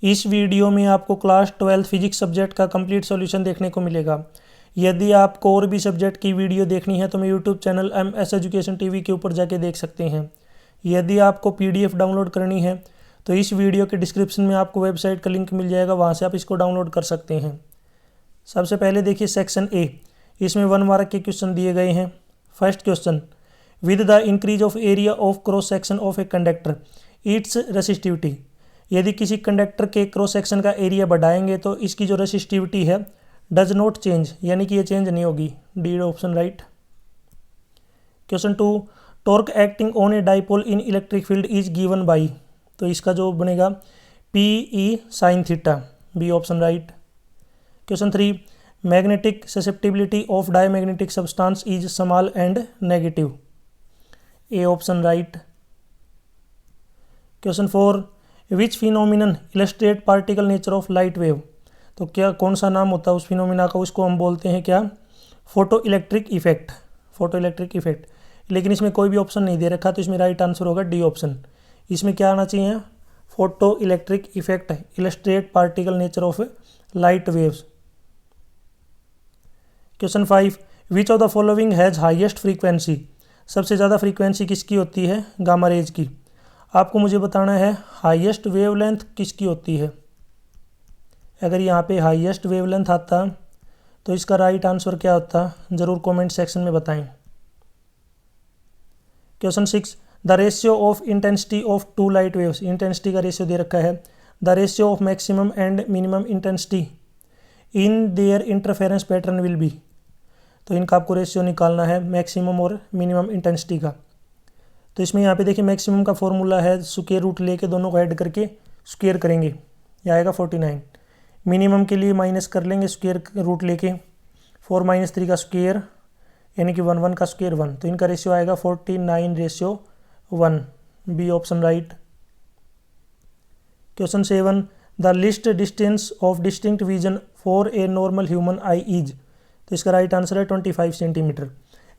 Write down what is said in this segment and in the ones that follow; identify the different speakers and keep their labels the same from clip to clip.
Speaker 1: इस वीडियो में आपको क्लास 12 फिजिक्स सब्जेक्ट का कंप्लीट सॉल्यूशन देखने को मिलेगा। यदि आपको और भी सब्जेक्ट की वीडियो देखनी है तो मैं YouTube channel MS education TV के ऊपर जाके देख सकते हैं। यदि आपको PDF डाउनलोड करनी है तो इस वीडियो के डिस्क्रिप्शन में आपको वेबसाइट का लिंक मिल जाएगा, वहाँ से आप इसको डाउनलोड कर सकते हैं। सबसे पहले देखिए सेक्शन A, इसमें 1 मार्क के क्वेश्चन दिए गए हैं। First question, with the increase of area of cross section of a conductor it's resistivity. यदि किसी कंडक्टर के क्रॉस सेक्शन का एरिया बढ़ाएंगे तो इसकी जो रेसिस्टिविटी है डज नॉट चेंज, यानी कि ये चेंज नहीं होगी। D option right. Question 2, torque acting on a dipole in electric field is given by. तो इसका जो बनेगा PE sin थीटा। B option right. Question 3, magnetic susceptibility of diamagnetic substance is small and negative. A option right. Question 4, which phenomenon illustrate particle nature of light wave. तो क्या कौन सा नाम होता है उस फिनोमिना का, उसको हम बोलते हैं क्या, photo electric effect. Photo electric effect, लेकिन इसमें कोई भी ऑप्शन नहीं दे रखा तो इसमें राइट आंसर होगा डी ऑप्शन। इसमें क्या आना चाहिए, photo electric effect illustrate particle nature of light waves. Question 5, which of the following has highest frequency. सबसे ज़्यादा फ्रीक्वेंसी किसकी होती है, गामा रेज की। आपको मुझे बताना है हाईएस्ट वेवलेंथ किसकी होती है। अगर यहाँ पे हाईएस्ट वेवलेंथ आता तो इसका राइट आंसर क्या होता, ज़रूर कमेंट सेक्शन में बताएं। Question 6, the ratio of intensity of two light waves. Intensity का रेशियो दे रखा है। The ratio of maximum and minimum intensity in their interference pattern will be. तो इनका आपको रेशियो निकालना है मैक्सिमम और मिनिमम इंटेंसिटी का। तो इसमें यहाँ पे देखिए मैक्सिमम का फॉर्मूला है स्क्वायर रूट लेके दोनों को ऐड करके स्क्वायर करेंगे, यह आएगा 49। मिनिमम के लिए माइनस कर लेंगे स्क्वायर रूट लेके, 4 - 3 का स्क्वायर यानी कि 1 का स्क्वायर 1। तो इनका रेशियो आएगा 49:1। B option right. Question 7, the least distance of distinct vision for a normal human eye is. तो इसका राइट आंसर है 25 सेंटीमीटर।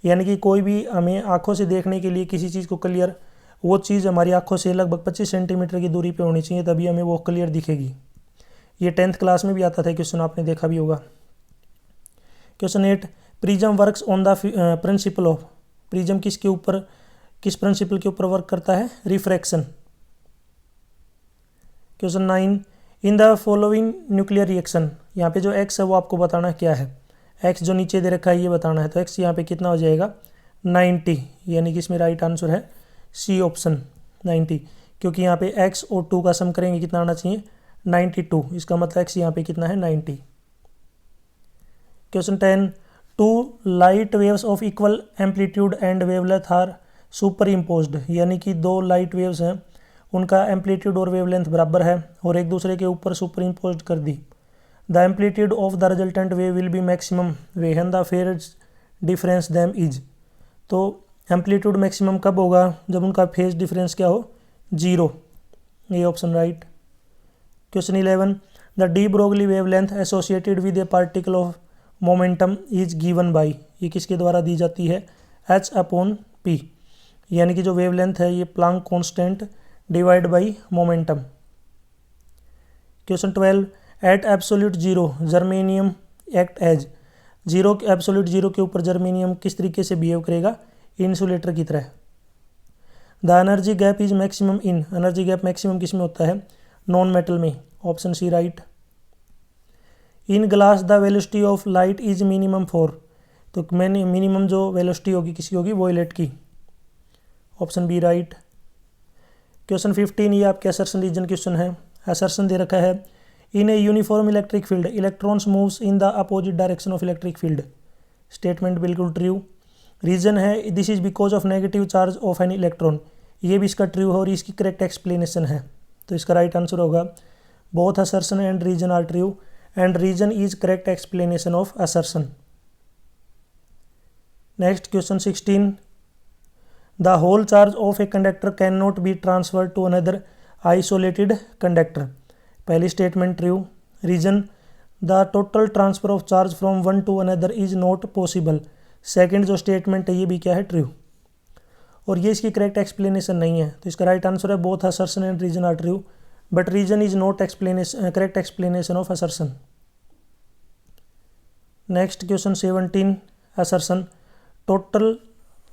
Speaker 1: यानी कि कोई भी हमें आंखों से देखने के लिए किसी चीज़ को क्लियर, वो चीज़ हमारी आंखों से लगभग 25 सेंटीमीटर की दूरी पे होनी चाहिए, तभी हमें वो क्लियर दिखेगी। ये 10th क्लास में भी आता था क्वेश्चन, आपने देखा भी होगा। Question 8, prism works on the principle of. Prism किसके ऊपर, किस प्रिंसिपल के ऊपर वर्क करता है, refraction. Question 9, in the following nuclear reaction. यहाँ पे जो एक्स है वो आपको बताना है क्या है। एक्स जो नीचे दे रखा है ये बताना है। तो एक्स यहाँ पे कितना हो जाएगा 90, यानी कि इसमें राइट आंसर है सी ऑप्शन 90, क्योंकि यहाँ पे एक्स और 2 का सम करेंगे कितना आना चाहिए 92। इसका मतलब एक्स यहाँ पे कितना है 90। Question 10, two light waves of equal amplitude and wavelength are superimposed. यानी कि 2 लाइट वेव्स हैं, उनका एम्पलीट्यूड और वेवलेंथ बराबर है और एक दूसरे के ऊपर सुपर इम्पोज कर दी। The amplitude of the resultant wave will be maximum when the phase difference them is. तो एम्पलीट्यूड मैक्सिमम कब होगा, जब उनका फेज डिफरेंस क्या हो, 0। ये option right. Question 11, the de Broglie wavelength associated with A particle of momentum is given by. ये किसके द्वारा दी जाती है, H/P। यानी कि जो वेवलेंथ है ये Planck constant divide by momentum. Question 12, at absolute 0 germanium act as. Absolute 0 के ऊपर जर्मेनियम किस तरीके से बिहेव करेगा, इंसुलेटर की तरह। The energy gap is maximum in. Energy gap maximum किस में होता है, नॉन मेटल में। Option C right. In glass the velocity of light is minimum 4। तो मैंने मिनिमम जो वेलोसिटी होगी किसकी होगी, वॉयलेट की। Option B right. क्वेश्चन 15, ये आपके असर्शन रीजन क्वेश्चन है। असर्शन दे रखा है, in a uniform electric field electrons moves in the opposite direction of electric field. Statement बिल्कुल ट्रू। रीजन है this is because of negative charge of an electron. ये भी इसका ट्रू है और इसकी करेक्ट एक्सप्लेनेशन है। तो इसका राइट आंसर होगा both assertion and reason are true and reason is correct explanation of assertion. Next question 16, the whole charge of a conductor can not be transferred to another isolated conductor. पहली statement true. Reason, the total transfer of charge from one to another is not possible. Second जो statement है ये भी क्या है, true. और ये इसकी करेक्ट एक्सप्लेनेशन नहीं है। तो इसका राइट आंसर है both assertion and reason are true, but reason is not correct explanation of assertion. Next question 17 assertion total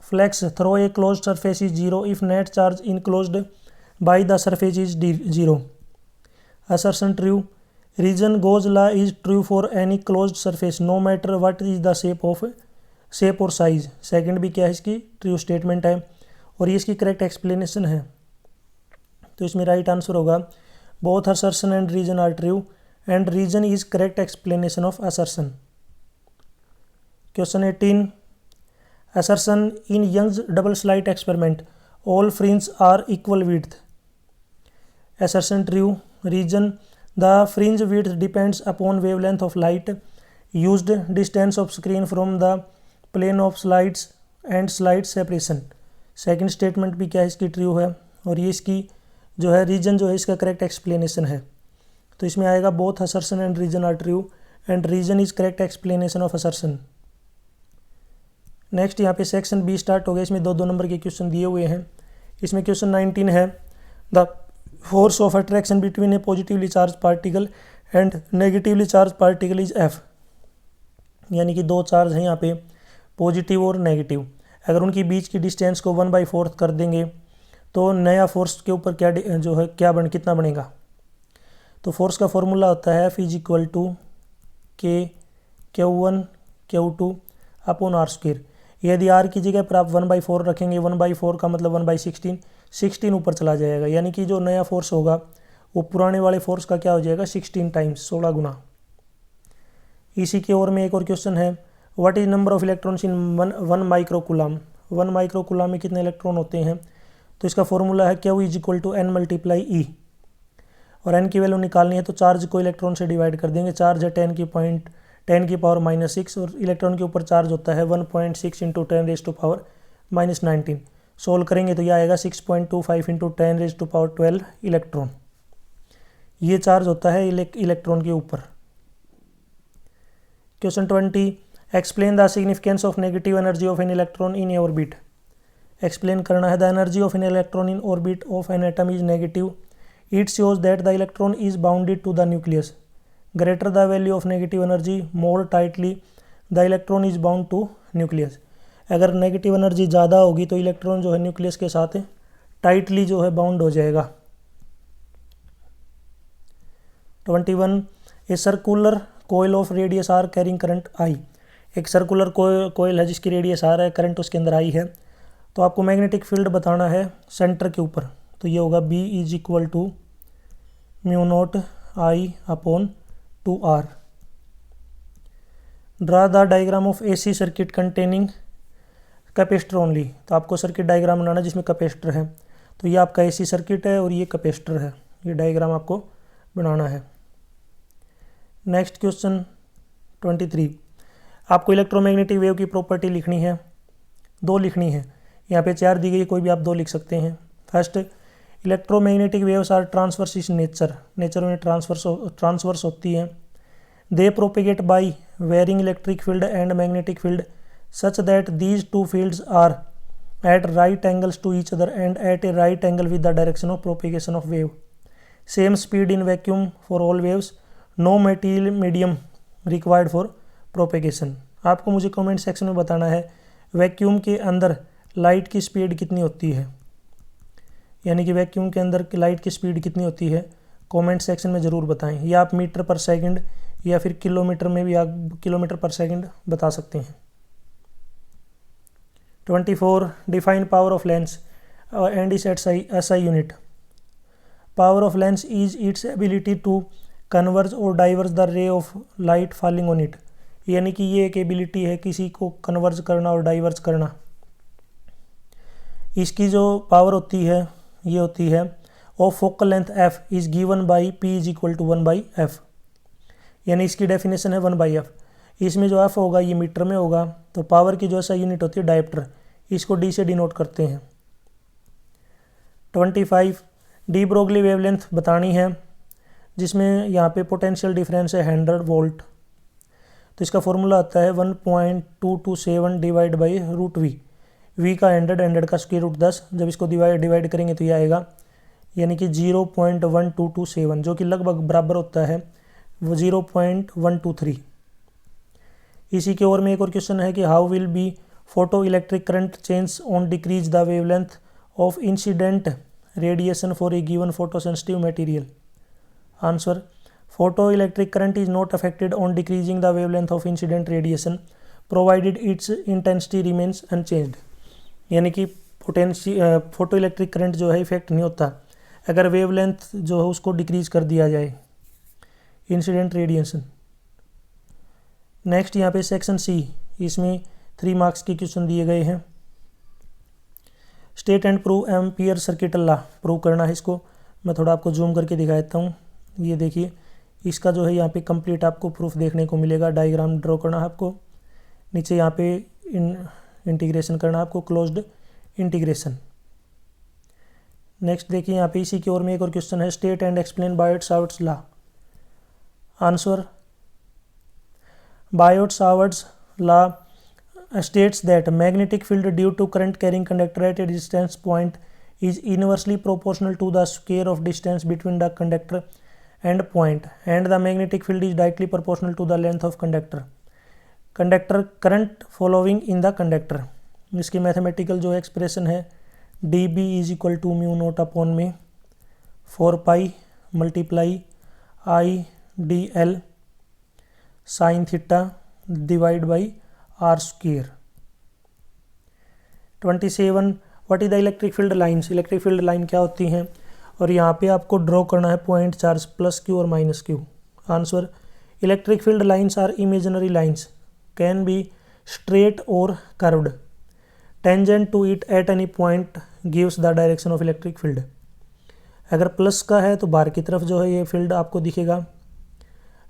Speaker 1: flex through a closed surface is 0 if net charge enclosed by the surface is 0. Assertion true. Reason Gauss law is true for any closed surface no matter what is the shape or size. Second भी क्या है इसकी true statement है और ये इसकी correct explanation है। तो इसमें राइट आंसर होगा both assertion and reason are true and reason is correct explanation of assertion. Question 18 assertion in Young's double slit experiment all fringes are equal width. Assertion true. Reason the fringe width depends upon wavelength of light used, distance of screen from the plane of slides and slide separation. Second statement भी क्या है इसकी true है और ये इसकी जो है रीजन जो है इसका करेक्ट एक्सप्लेनेशन है। तो इसमें आएगा both assertion and reason are true and reason is correct explanation of assertion. Next यहाँ पे सेक्शन बी स्टार्ट हो गया। इसमें दो नंबर के क्वेश्चन दिए हुए हैं। इसमें क्वेश्चन 19 है the force of attraction between A positively charge particle and negatively charge particle is F. यानी कि दो चार्ज हैं यहाँ पे पॉजिटिव और नेगेटिव, अगर उनकी बीच की डिस्टेंस को 1/4 कर देंगे तो नया फोर्स के ऊपर क्या जो है कितना बनेगा। तो फोर्स का फॉर्मूला होता है F इज इक्वल टू के Q1 Q2 upon R square. यदि आर की जगह पर आप 1/4 रखेंगे 1/4 का मतलब 1/16 16 ऊपर चला जाएगा, यानी कि जो नया फोर्स होगा वो पुराने वाले फोर्स का क्या हो जाएगा 16 टाइम्स 16 गुना। इसी के और में एक और क्वेश्चन है what is number of electrons in 1 microcoulomb. 1 microcoulomb में कितने इलेक्ट्रॉन होते हैं। तो इसका फॉर्मूला है Q is equal to N × E और N की वैल्यू निकालनी है तो चार्ज को इलेक्ट्रॉन से डिवाइड कर देंगे। चार्ज है 10⁻⁻⁻⁶ और इलेक्ट्रॉन के ऊपर चार्ज होता है 1.6 × 10⁻⁻⁻19। सोल्व करेंगे तो यह आएगा 6.25 × 10⁻12 इलेक्ट्रॉन। ये चार्ज होता है इलेक्ट्रॉन के ऊपर। Question 20 explain the significance of negative energy of an electron in orbit. Explain करना है the energy of an electron in orbit of an atom is negative. It shows that the electron is bounded to the nucleus. Greater the value of negative energy more tightly the electron is bound to nucleus. अगर negative energy ज़्यादा होगी तो electron जो है nucleus के साथ tightly जो है बाउंड हो जाएगा। 21 a circular coil of radius R carrying current I. एक सर्कुलर कोयल है जिसकी रेडियस आर है, करंट उसके अंदर आई है। तो आपको मैग्नेटिक फील्ड बताना है सेंटर के ऊपर, तो ये होगा B is equal to μ0 I upon 2R। Draw the diagram of AC circuit containing capacitor only. तो आपको सर्किट डायग्राम बनाना जिसमें कैपेसिटर है। तो ये आपका AC सर्किट है और ये कैपेसिटर है, ये डायग्राम आपको बनाना है। नेक्स्ट क्वेश्चन 23 आपको इलेक्ट्रोमैग्नेटिक वेव की प्रॉपर्टी लिखनी है, दो लिखनी है। यहाँ पे 4 दी गई, कोई भी आप 2 लिख सकते हैं। First electromagnetic waves are transverse in nature में ट्रांसवर्स होती हैं। They propagate by varying electric field and magnetic field such that these two fields are at right angles to each other and at a right angle with the direction of propagation of wave. Same speed in vacuum for all waves, no material medium required for propagation. आपको मुझे comment section में बताना है vacuum के अंदर light की speed कितनी होती है, यानी कि वैक्यूम के अंदर लाइट की स्पीड कितनी होती है, कमेंट सेक्शन में ज़रूर बताएं। या आप मीटर पर सेकंड या फिर किलोमीटर में भी आप किलोमीटर पर सेकंड बता सकते हैं। 24 define power of lens and its SI unit. Power of lens is its ability to converge or diverge the ray of light falling on it. यानी कि ये एक एबिलिटी है किसी को कन्वर्ज करना और डाइवर्स करना। इसकी जो पावर होती है ये होती है of focal length f is given by P is equal to 1/f। यानी इसकी डेफिनेशन है 1/f। इसमें जो f होगा ये मीटर में होगा। तो पावर की जो SI यूनिट होती है डायप्टर, इसको D से डिनोट करते हैं। 25 डी ब्रोगली वेवलेंथ बतानी है, जिसमें यहाँ पे पोटेंशियल डिफरेंस है 100 वोल्ट। तो इसका फॉर्मूला आता है 1.227 डिवाइड बाई √v। v का 100 का स्क्वायर रूट 10, जब इसको डिवाइड करेंगे तो ये आएगा यानी कि 0.1227, जो कि लगभग बराबर होता है वो 0.123। इसी के ओर में एक और क्वेश्चन है कि how will be photo electric current change on decrease the wavelength of incident radiation for a given photo sensitive material. Answer, photoelectric current is not affected on decreasing the wavelength of incident radiation provided its intensity remains unchanged। यानी कि photo electric current जो है effect नहीं होता अगर wavelength जो है उसको डिक्रीज कर दिया जाए, इंसिडेंट रेडिएशन। नेक्स्ट यहाँ पे सेक्शन सी, इसमें 3 मार्क्स के क्वेश्चन दिए गए हैं। State and prove ampere circuit law, prove करना है इसको। मैं थोड़ा आपको जूम करके दिखा देता हूँ। ये देखिए, इसका जो है यहाँ पे कंप्लीट आपको प्रूफ देखने को मिलेगा। डायग्राम ड्रॉ करना है आपको, नीचे यहाँ पे इंटीग्रेशन करना है आपको, क्लोज्ड इंटीग्रेशन। नेक्स्ट देखिए यहाँ पे इसी की ओर में एक और क्वेश्चन है, state and explain Biot-Savart's law. Answer, Biot-Savart's law states that magnetic field due to current carrying conductor at a distance point is inversely proportional to the square of distance between the conductor and point, and the magnetic field is directly proportional to the length of conductor current following in the conductor। इसकी mathematical जो expression है dB is equal to mu naught upon में 4 pi multiply I D L sine theta divide by R square. 27, what is the electric field lines. Electric field line क्या होती हैं, और यहाँ पे आपको ड्रॉ करना है पॉइंट चार्ज प्लस क्यू और minus q. Answer, electric field lines are imaginary lines, can be straight or curved, tangent to it at any point gives the direction of electric field. अगर plus का है तो बाहर की तरफ जो है ये फील्ड आपको दिखेगा,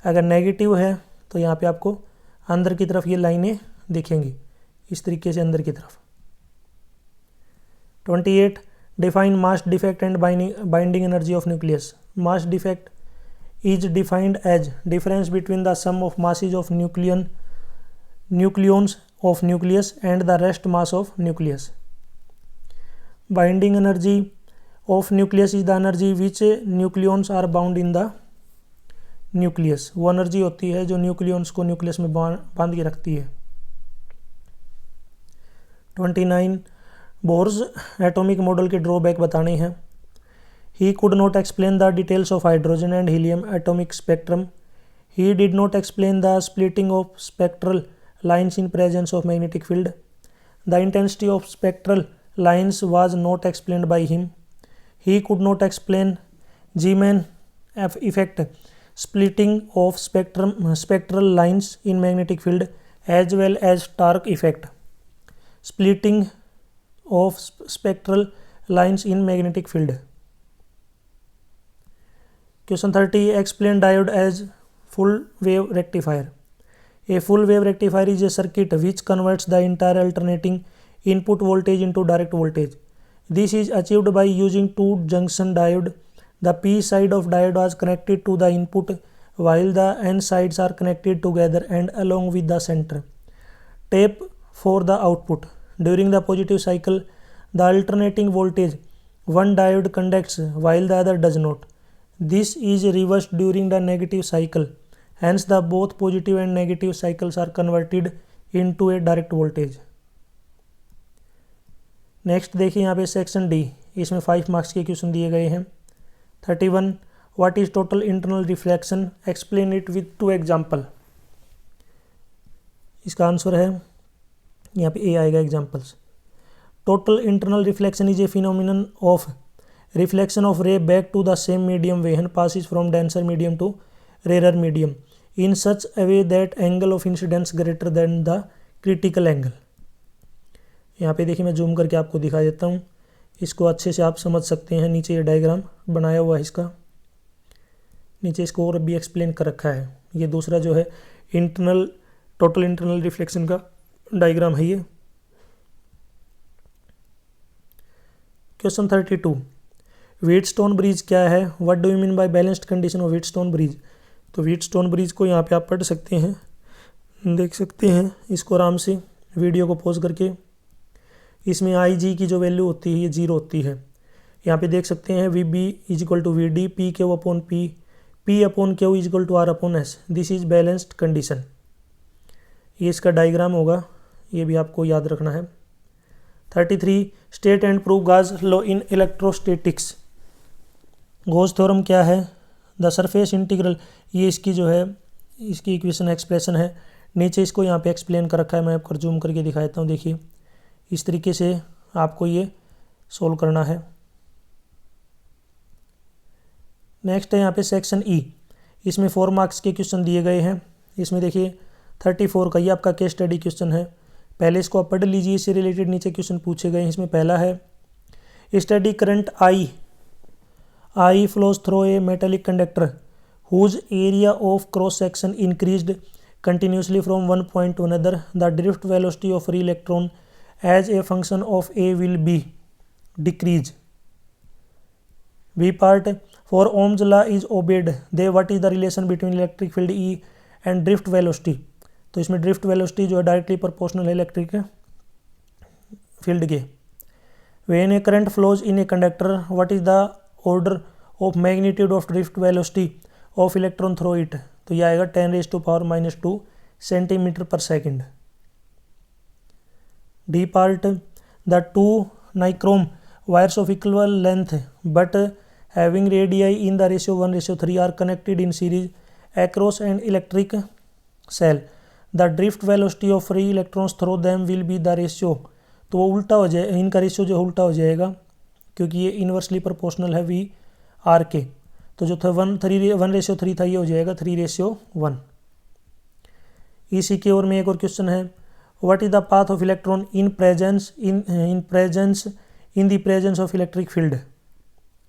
Speaker 1: अगर नेगेटिव है तो यहाँ पे आपको अंदर की तरफ ये लाइनें दिखेंगी, इस तरीके से अंदर की तरफ। 28, define mass defect and binding energy of nucleus. Mass defect is defined as difference between the sum of masses of nucleons of nucleus and the rest mass of nucleus. Binding energy of nucleus is the energy which nucleons are bound in the nucleus. वो energy होती है जो nucleons को nucleus में बांध के रखती है। 29, बोर्स एटॉमिक मॉडल के ड्रॉबैक बताने हैं। He could not explain the details of hydrogen and helium atomic spectrum. He did not explain the splitting of spectral lines in presence of magnetic field. The intensity of spectral lines was not explained by him. He could not explain Zeeman effect, splitting of spectral lines in magnetic field as well as Stark effect, splitting of spectral lines in magnetic field। Question 30, explain diode as full wave rectifier। A full wave rectifier is a circuit which converts the entire alternating input voltage into direct voltage. This is achieved by using two junction diode. The P side of diode was connected to the input while the N sides are connected together and along with the center tape for the output. During the positive cycle, the alternating voltage one diode conducts while the other does not. This is reversed during the negative cycle. Hence, the both positive and negative cycles are converted into a direct voltage. Next देखिए यहाँ पे section D, इसमें 5 marks के question दिए गए हैं। 31, what is total internal reflection, explain it with 2 example. इसका answer है यहाँ पे ए आएगा, examples. Total internal reflection is a phenomenon of reflection of ray back to the same medium when passes from denser medium to rare medium in such a way that angle of incidence greater than the critical angle. यहाँ पे देखिए मैं zoom करके आपको दिखा देता हूँ, इसको अच्छे से आप समझ सकते हैं। नीचे ये डायग्राम बनाया हुआ है इसका, नीचे इसको और भी एक्सप्लेन कर रखा है। ये दूसरा जो है टोटल इंटरनल रिफ्लेक्शन का डायग्राम है ये। क्वेश्चन 32, व्हीटस्टोन ब्रिज क्या है, what do you mean by balanced condition of Wheatstone bridge. तो व्हीटस्टोन ब्रिज को यहाँ पे आप पढ़ सकते हैं, देख सकते हैं इसको आराम से वीडियो को पॉज करके। इसमें आई जी की जो वैल्यू होती है ये 0 होती है, यहाँ पे देख सकते हैं V B is equal to V D, P Q upon P, P upon Q is equal to R upon S. This is balanced condition. ये इसका डायग्राम होगा, ये भी आपको याद रखना है। 33 state and prove Gauss law in electrostatics. Gauss theorem क्या है? द सरफेस इंटीग्रल, ये इसकी जो है इसकी इक्वेशन एक्सप्रेशन है। नीचे इसको यहाँ पे एक्सप्लेन कर रखा है, मैं आपको जूम करके दिखा देता हूँ। देखिए इस तरीके से आपको ये सोल्व करना है। नेक्स्ट है यहाँ पे सेक्शन ई, इसमें 4 मार्क्स के क्वेश्चन दिए गए हैं। इसमें देखिए 34 का ये आपका केस स्टडी क्वेश्चन है। पहले इसको आप पढ़ लीजिए, इससे रिलेटेड नीचे क्वेश्चन पूछे गए हैं। इसमें पहला है steady current I flows through a metallic conductor whose area of cross section increased continuously from one point to another. The drift velocity of free electron as a function of A will be decrease. B part, for Ohm's law is obeyed, then what is the relation between electric field E and drift velocity? तो इसमें drift velocity जो है directly proportional है electric field के। When a current flows in a conductor, what is the order of magnitude of drift velocity of electron through it? तो यह आएगा 10⁻⁻² centimetre पर second. D part, the 2 nichrome wires of equal length but having radii in the ratio 1:3 are connected in series across and electric cell. The drift velocity of free electrons through them will be the ratio. तो वो उल्टा हो जाए, इनका ratio जो उल्टा हो जाएगा क्योंकि ये इन्वर्सली प्रोपोर्शनल है वी आर के। तो जो था 1:3 था, ये हो जाएगा 3:1। इसी की ओर में एक और क्वेश्चन है, what is the path of electron in presence in the presence of electric field.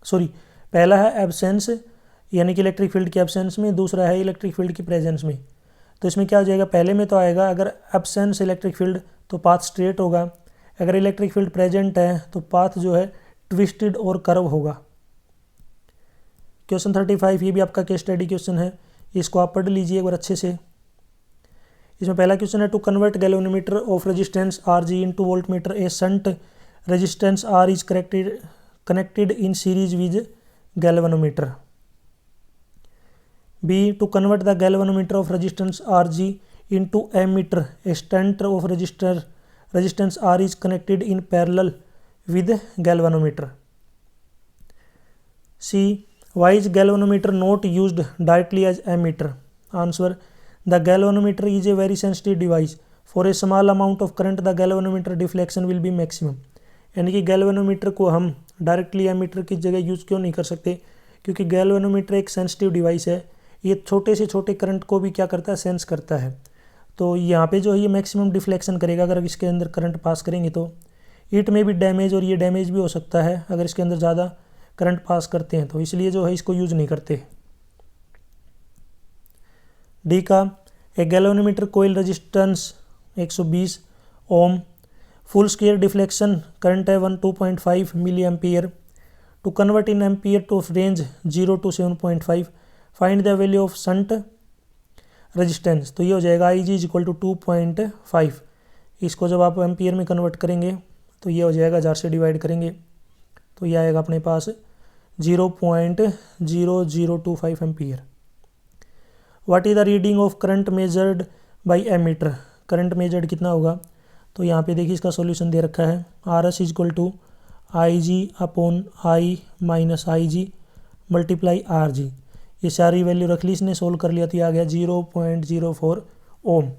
Speaker 1: Sorry, पहला है एब्सेंस यानी कि इलेक्ट्रिक फील्ड के एब्सेंस में, दूसरा है इलेक्ट्रिक फील्ड की प्रेजेंस में। तो इसमें क्या हो जाएगा, पहले में तो आएगा अगर एब्सेंस इलेक्ट्रिक फील्ड तो पाथ स्ट्रेट होगा, अगर इलेक्ट्रिक फील्ड प्रेजेंट है तो पाथ जो है ट्विस्टेड और कर्व होगा। क्वेश्चन 35, ये भी आपका केस स्टडी क्वेश्चन है, इसको आप पढ़ लीजिए एक बार अच्छे से। इसमें पहला क्वेश्चन है, to convert galvanometer of resistance R G into voltmeter a shunt resistance R is connected in series with galvanometer. B, to convert the galvanometer of resistance R G into ammeter a shunt of resistance R is connected in parallel with galvanometer. C, why is galvanometer not used directly as ammeter? Answer, the galvanometer is a very sensitive device. For a small amount of current the galvanometer deflection will be maximum. यानी कि galvanometer को हम directly ammeter की जगह use क्यों नहीं कर सकते, क्योंकि गैल्वेनोमीटर एक सेंसिटिव डिवाइस है, ये छोटे से छोटे करंट को भी क्या करता है, सेंस करता है। तो यहाँ पे जो है ये मैक्सिमम डिफ्लेक्शन करेगा अगर इसके अंदर करंट पास करेंगे तो। इट में भी डैमेज, और ये डैमेज भी हो सकता है अगर इसके अंदर ज़्यादा करंट पास करते हैं, तो इसलिए जो है इसको यूज नहीं करते। डी का, a galvanometer coil resistance 120 ohm, full square deflection current है 2.5 milliampere. To convert in ampere to range 0 to 7.5, find the value of shunt resistance. तो ये हो जाएगा I G is equal to 2.5। इसको जब आप एम्पियर में कन्वर्ट करेंगे तो ये हो जाएगा 1000 से डिवाइड करेंगे तो ये आएगा अपने पास 0.0025 ampere. What is the reading of current measured by ammeter. Current measured कितना होगा, तो यहाँ पे देखिए इसका सॉल्यूशन दे रखा है, R S is equal to I G upon I minus I G multiply R G. ये सारी वैल्यू रख ली, इसने सोल्व कर लिया तो आ गया 0.04 ओम।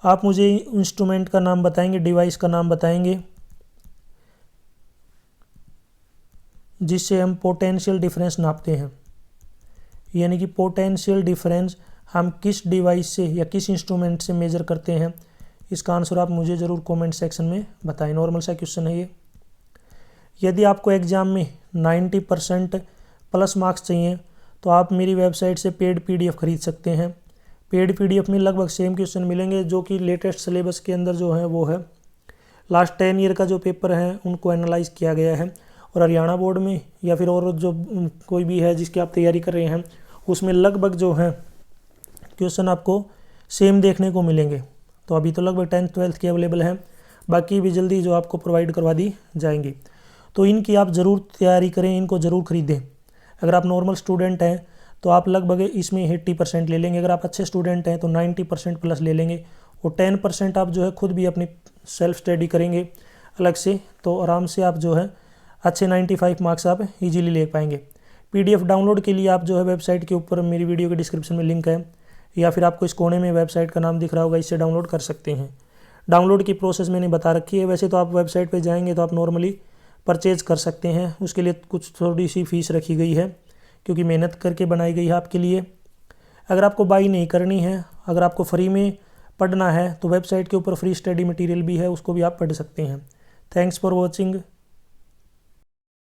Speaker 1: आप मुझे इंस्ट्रूमेंट का नाम बताएंगे, डिवाइस का नाम बताएंगे जिससे हम पोटेंशियल डिफरेंस नापते हैं, यानी कि पोटेंशियल डिफरेंस हम किस डिवाइस से या किस इंस्ट्रूमेंट से मेजर करते हैं। इसका आंसर आप मुझे ज़रूर कमेंट सेक्शन में बताएं। नॉर्मल सा क्वेश्चन है ये। यदि आपको एग्ज़ाम में 90% प्लस मार्क्स चाहिए तो आप मेरी वेबसाइट से पेड पीडीएफ खरीद सकते हैं। पेड पीडीएफ में लगभग सेम क्वेश्चन मिलेंगे जो कि लेटेस्ट सिलेबस के अंदर जो है वो है लास्ट 10 ईयर का जो पेपर है उनको एनालाइज किया गया है, और हरियाणा बोर्ड में या फिर और जो कोई भी है जिसकी आप तैयारी कर रहे हैं उसमें लगभग जो है क्वेश्चन आपको सेम देखने को मिलेंगे। तो अभी तो लगभग 10th 12th के अवेलेबल हैं, बाकी भी जल्दी जो आपको प्रोवाइड करवा दी जाएंगी। तो इनकी आप ज़रूर तैयारी करें, इनको ज़रूर खरीदें। अगर आप नॉर्मल स्टूडेंट हैं तो आप लगभग इसमें 80% ले लेंगे, अगर आप अच्छे स्टूडेंट हैं तो 90% प्लस ले लेंगे, और 10% आप जो है खुद भी अपनी सेल्फ स्टडी करेंगे अलग से, तो आराम से आप जो है अच्छे 95 मार्क्स आप इजीली ले पाएंगे। PDF डाउनलोड के लिए आप जो है वेबसाइट के ऊपर मेरी वीडियो के डिस्क्रिप्शन में लिंक है, या फिर आपको इस कोने में वेबसाइट का नाम दिख रहा होगा, इससे डाउनलोड कर सकते हैं। डाउनलोड की प्रोसेस मैंने बता रखी है। वैसे तो आप वेबसाइट पे जाएंगे तो आप नॉर्मली परचेज़ कर सकते हैं, उसके लिए कुछ थोड़ी सी फीस रखी गई है क्योंकि मेहनत करके बनाई गई है आपके लिए। अगर आपको बाई नहीं करनी है, अगर आपको फ्री में पढ़ना है तो वेबसाइट के ऊपर फ्री स्टडी मटेरियल भी है, उसको भी आप पढ़ सकते हैं। Thanks for watching.